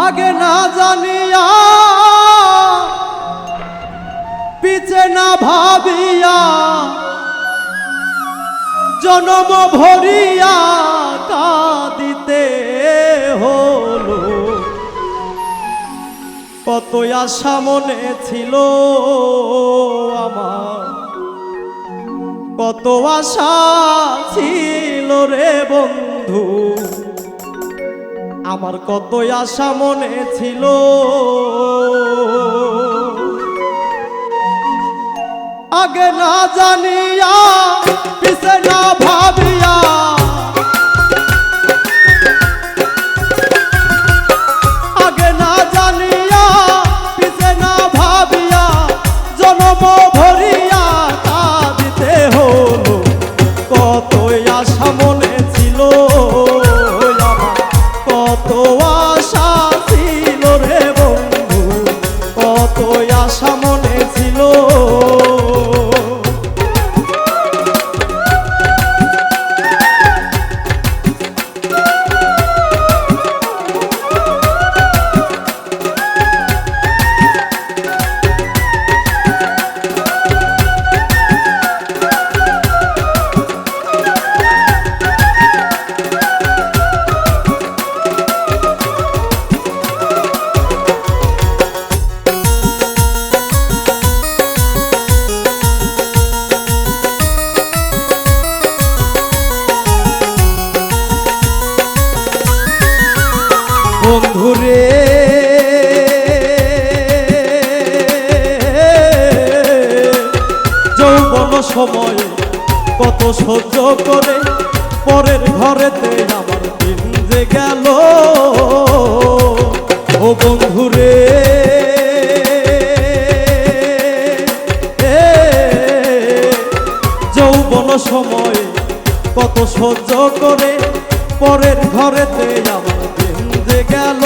আগে না জানিয়া পিছে না ভাবিয়া জনম ভরিয়া কাঁদিতে হলো। কত আশা মনে ছিল আমার, কত আশা ছিল রে বন্ধু, আমার কত আশা মনে ছিল। আগে না জানিয়া পিছে না ভাবিয়া আগে না জানিয়া পিছে না ভাবিয়া জনম ভরিয়া কাঁদিতে হলো। কত আশা মনে ছিল কত আশা ছিল রে বন্ধু, কত আশা মনে ছিল। বন্ধুরে যৌবন সময় কত সহ্য করে পরের ঘরেতে আমার দিন যে গেল। ও বন্ধুরে যৌবন সময় কত সহ্য করে পরের ঘরেতে আমার গেল।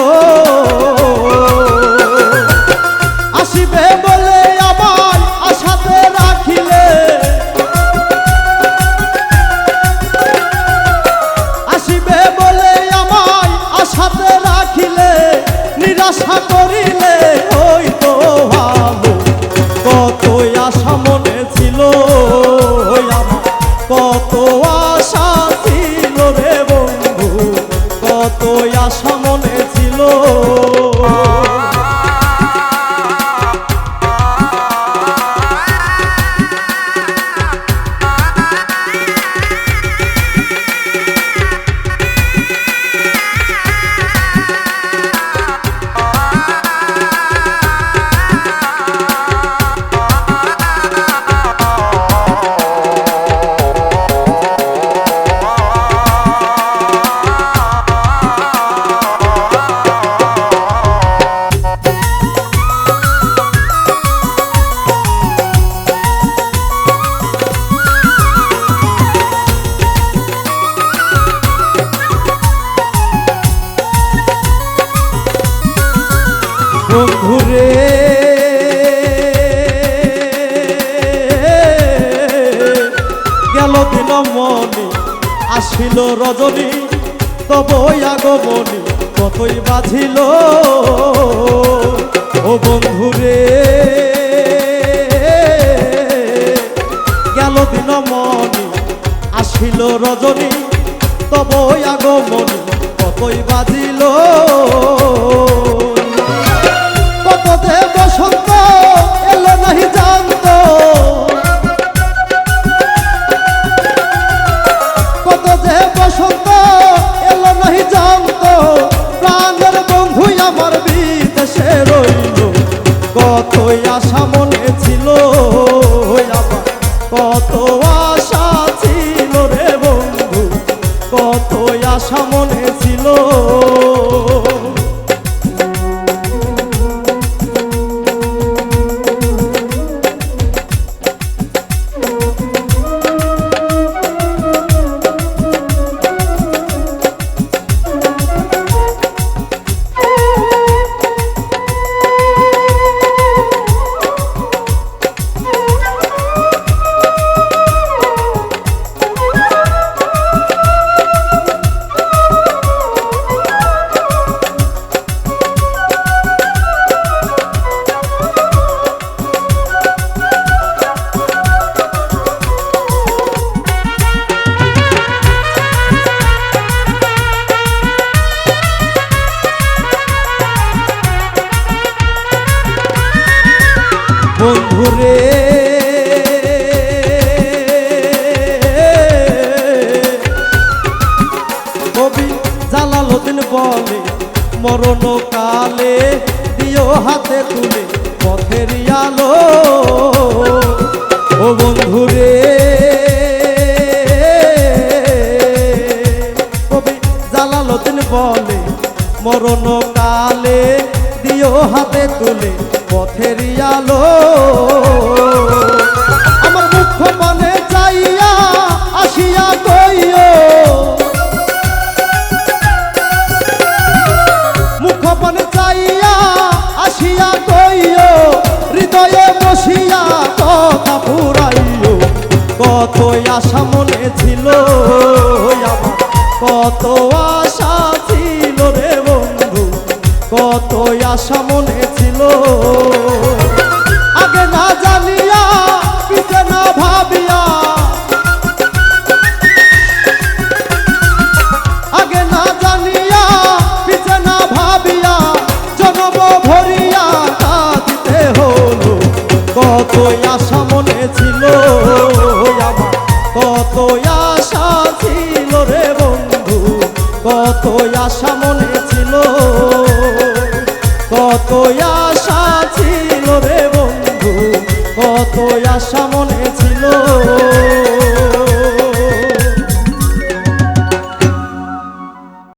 আসিবে বলে আমার আশাতে রাখিলে, আসিবে বলে আমার আশাতে রাখিলে নিরাশা করিলে হইতো ভালো। কত আশা মনে ছিল আমার, কত আশা ছিল রে বন্ধু, কত আশা মনে ছিল। বন্ধুরে গেল দিন মনি আসিল রজনী, তবই আগমনী কতই বাঁধিল। ও বন্ধুরে গেল দিন মনি আসিল রজনী, তবই আগমনী কতই বাঁধিল। কত যে বসন্ত এলো নাহি জানত, কত যে বসন্ত এলো নাহি জানত, প্রাণের বন্ধু আমার বিদেশে রইল। কত আশা মনে ছিল আমার, কত আশা ছিল রে বন্ধু, কত আশা মনে ছিল। বন্ধুরে কবি জালালউদ্দিন বলে মরণ কালে দিও হাতে তুলে পথের আলো ও বন্ধুরে কবি জালালউদ্দিন বলে মরণ কালে দিও হাতে তুলে পথের আলো আমার মুখ মনে চাইয়া আসিয়া কইও মুখ মনে চাইয়া আসিয়া কইও হৃদয়ে বসিয়া কথা পুরাইও কত আশা মনে ছিল আমার কত আশা ছিল রে বন্ধু কত আশা মনে ছিল আগে না জানিয়া পিছে না ভাবিয়া আগে না জানিয়া পিছে না ভাবিয়া জনম ভরিয়া কাঁদিতে হলো কত আশা মনে ছিল আমার কত আশা ছিল রে বন্ধু কত আশা মনে ছিল কত আশা ছিল রে বন্ধু কত আশা মনে ছিল